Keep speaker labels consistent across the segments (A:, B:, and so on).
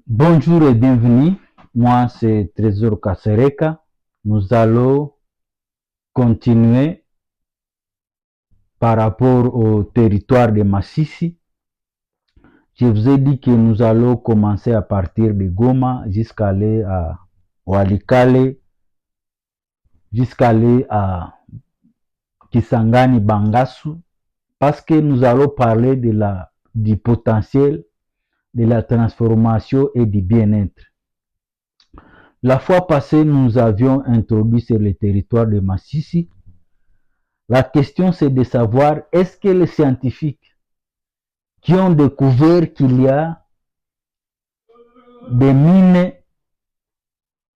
A: Bonjour et bienvenue. Moi, c'est Trésor Kasereka. Nous allons continuer par rapport au territoire de Massissi. Je vous ai dit que nous allons commencer à partir de Goma jusqu'à aller à Walikale, jusqu'à aller à Kisangani Bangassou, parce que nous allons parler du potentiel, de la transformation et du bien-être. La fois passée, nous avions introduit sur le territoire de Massissi. La question, c'est de savoir, est-ce que les scientifiques qui ont découvert qu'il y a des mines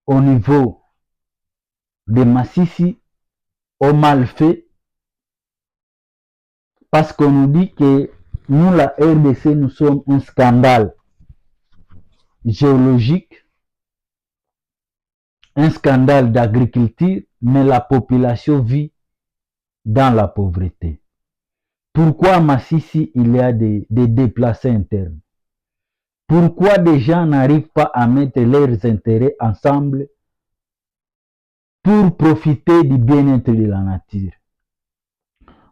A: au niveau de Massissi ont mal fait? Parce qu'on nous dit que nous, la RDC, nous sommes un scandale géologique, un scandale d'agriculture, mais la population vit dans la pauvreté. Pourquoi à Massissi, il y a des déplacés internes? Pourquoi des gens n'arrivent pas à mettre leurs intérêts ensemble pour profiter du bien-être de la nature?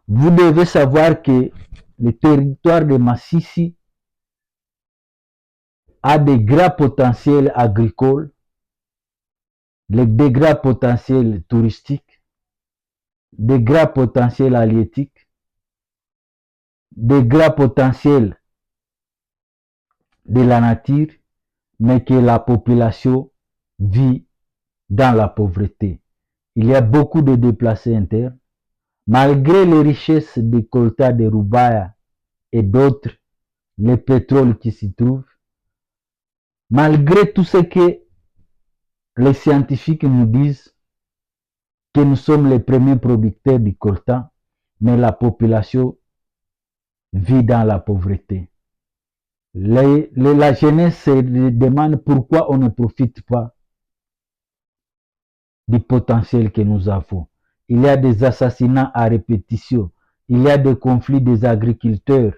A: Vous devez savoir que le territoire de Massissi a des grands potentiels agricoles, des grands potentiels touristiques, des grands potentiels halieutiques, des grands potentiels de la nature, mais que la population vit dans la pauvreté. Il y a beaucoup de déplacés internes. Malgré les richesses des coltas de Rubaya et d'autres, les pétroles qui s'y trouvent, malgré tout ce que les scientifiques nous disent, que nous sommes les premiers producteurs du coltan, mais la population vit dans la pauvreté. La jeunesse se demande pourquoi on ne profite pas du potentiel que nous avons. Il y a des assassinats à répétition, il y a des conflits des agriculteurs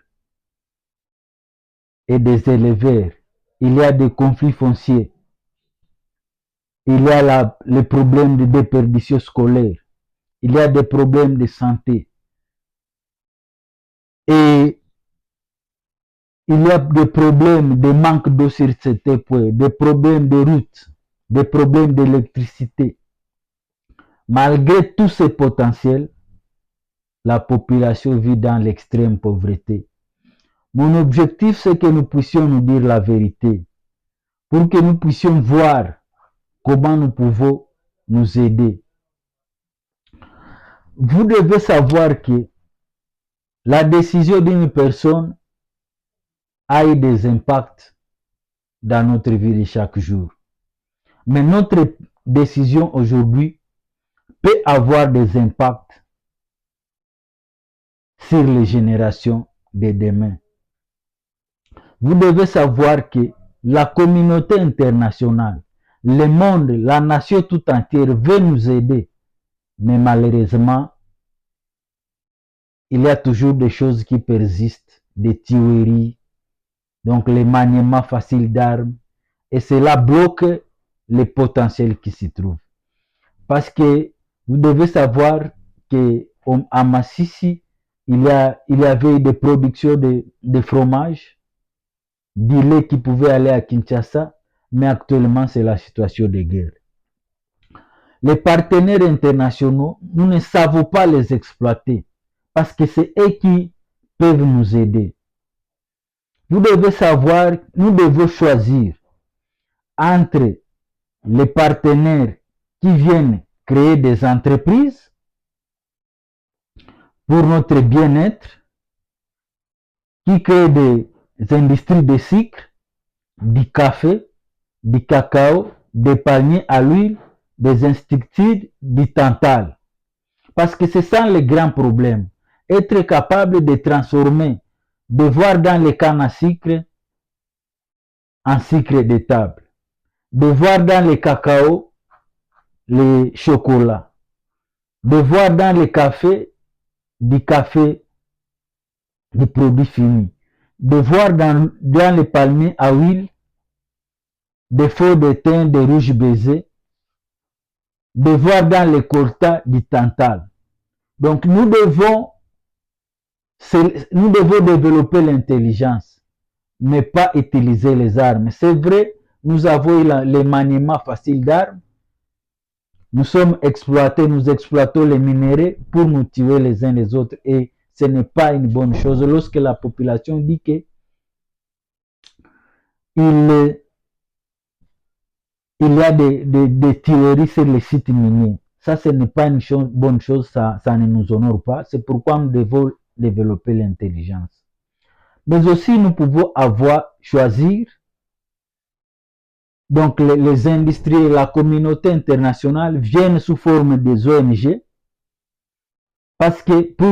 A: et des éleveurs, il y a des conflits fonciers, il y a les problèmes de déperdition scolaire, il y a des problèmes de santé, et il y a des problèmes de manque d'eau sur certains points, des problèmes de routes, des problèmes d'électricité. Malgré tous ces potentiels, la population vit dans l'extrême pauvreté. Mon objectif, c'est que nous puissions nous dire la vérité, pour que nous puissions voir comment nous pouvons nous aider. Vous devez savoir que la décision d'une personne a eu des impacts dans notre vie de chaque jour. Mais notre décision aujourd'hui peut avoir des impacts sur les générations de demain. Vous devez savoir que la communauté internationale, le monde, la nation tout entière veut nous aider. Mais malheureusement, il y a toujours des choses qui persistent, des tueries, donc les maniements faciles d'armes, et cela bloque les potentiels qui s'y trouvent. Parce que vous devez savoir qu'à Massissi, il y avait des productions de fromage, du lait qui pouvait aller à Kinshasa, mais actuellement c'est la situation de guerre. Les partenaires internationaux, nous ne savons pas les exploiter parce que c'est eux qui peuvent nous aider. Vous devez savoir, nous devons choisir entre les partenaires qui viennent créer des entreprises pour notre bien-être, qui créent des industries de sucre, du café, du cacao, des paniers à l'huile, des insecticides, du tantal. Parce que c'est ça le grand problème. Être capable de transformer, de voir dans les cannes à sucre en sucre de table, de voir dans les cacao les chocolats, de voir dans les cafés du café des produits finis, de voir dans les palmiers à huile des faux de teint, des rouges baisers, de voir dans les quotas du Tantal. Donc nous devons développer l'intelligence, mais pas utiliser les armes. C'est vrai, nous avons les maniements faciles d'armes. Nous sommes exploités, nous exploitons les minéraux pour nous tuer les uns les autres et ce n'est pas une bonne chose. Lorsque la population dit que il y a des tueries sur les sites miniers, ça ce n'est pas une bonne chose, ça ne nous honore pas. C'est pourquoi nous devons développer l'intelligence. Mais aussi nous pouvons choisir donc les industries et la communauté internationale viennent sous forme des ONG parce que pour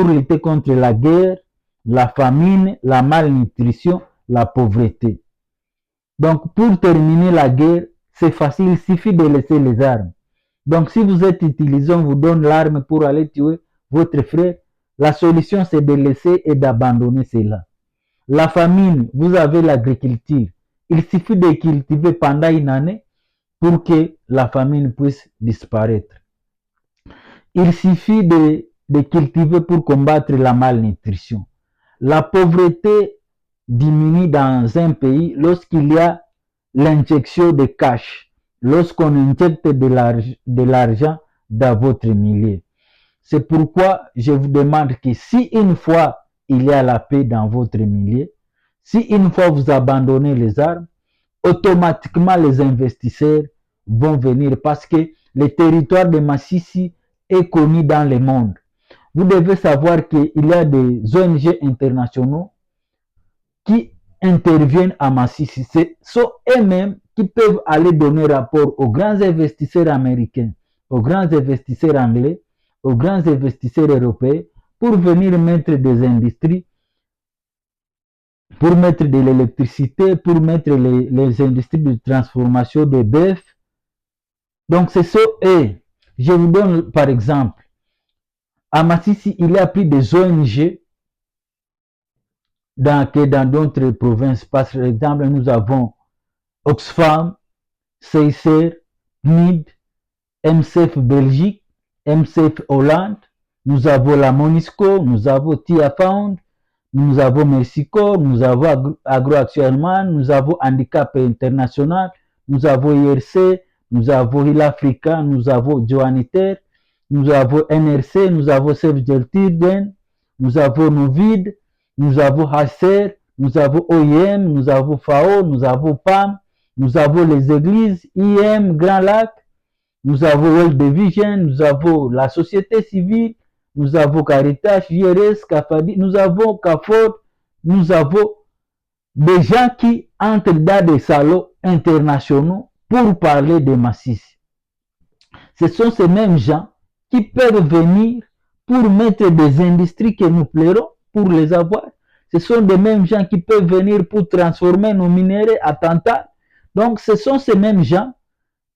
A: lutter contre la guerre, la famine, la malnutrition, la pauvreté. Donc pour terminer la guerre, c'est facile, il suffit de laisser les armes. Donc si vous êtes utilisé, on vous donne l'arme pour aller tuer votre frère, la solution c'est de laisser et d'abandonner cela. La famine, vous avez l'agriculture. Il suffit de cultiver pendant une année pour que la famine puisse disparaître. Il suffit de cultiver pour combattre la malnutrition. La pauvreté diminue dans un pays lorsqu'il y a l'injection de cash, lorsqu'on injecte de l'argent dans votre milieu. C'est pourquoi je vous demande que si une fois il y a la paix dans votre milieu, si une fois vous abandonnez les armes, automatiquement les investisseurs vont venir parce que le territoire de Massissi est connu dans le monde. Vous devez savoir qu'il y a des ONG internationaux qui interviennent à Massissi. Ce sont eux-mêmes qui peuvent aller donner rapport aux grands investisseurs américains, aux grands investisseurs anglais, aux grands investisseurs européens pour venir mettre des industries, pour mettre de l'électricité, pour mettre les industries de transformation de bœuf. Donc c'est ça. Et je vous donne par exemple, à Massissi, il y a plus des ONG que dans d'autres provinces. Par exemple, nous avons Oxfam, CICR, PNID, MCF Belgique, MCF Hollande, nous avons la Monisco, nous avons TIA Found, nous avons Mexico, nous avons AgroActuellement, nous avons Handicap International, nous avons IRC, nous avons Hill Africa, nous avons Joanniter, nous avons NRC, nous avons Save the Children, nous avons Novid, nous avons HCR, nous avons OIM, nous avons FAO, nous avons PAM, nous avons les églises, IM, Grand Lac, nous avons World Vision, nous avons la société civile, nous avons Caritas, JRS, CAFADI, nous avons CAFOD, nous avons des gens qui entrent dans des salons internationaux pour parler de Massissi. Ce sont ces mêmes gens qui peuvent venir pour mettre des industries que nous plairons pour les avoir. Ce sont des mêmes gens qui peuvent venir pour transformer nos minéraux à Tantal. Donc ce sont ces mêmes gens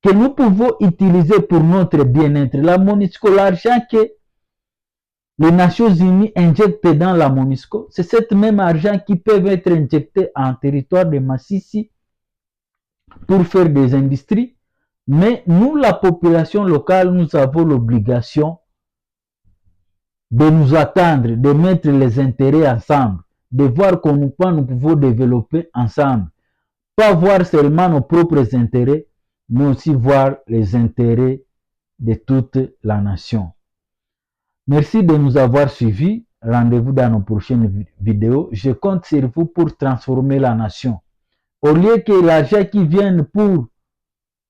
A: que nous pouvons utiliser pour notre bien-être. La Monisco, l'argent que les Nations Unies injectent dans la Monisco, c'est cet même argent qui peut être injecté en territoire de Massissi pour faire des industries. Mais nous, la population locale, nous avons l'obligation de nous attendre, de mettre les intérêts ensemble, de voir comment nous pouvons développer ensemble. Pas voir seulement nos propres intérêts, mais aussi voir les intérêts de toute la nation. Merci de nous avoir suivis. Rendez-vous dans nos prochaines vidéos. Je compte sur vous pour transformer la nation. Au lieu que l'argent qui vienne pour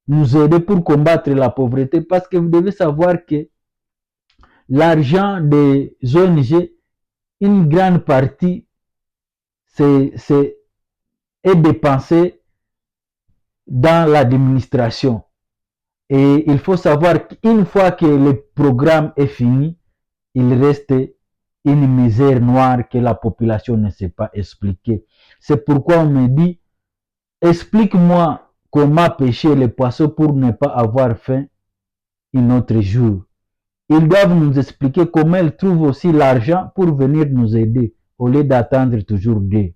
A: nous aider pour combattre la pauvreté, parce que vous devez savoir que l'argent des ONG, une grande partie, est dépensé dans l'administration. Et il faut savoir qu'une fois que le programme est fini, il reste une misère noire que la population ne sait pas expliquer. C'est pourquoi on me dit, explique-moi comment pêcher les poissons pour ne pas avoir faim un autre jour. Ils doivent nous expliquer comment ils trouvent aussi l'argent pour venir nous aider, au lieu d'attendre toujours d'eux.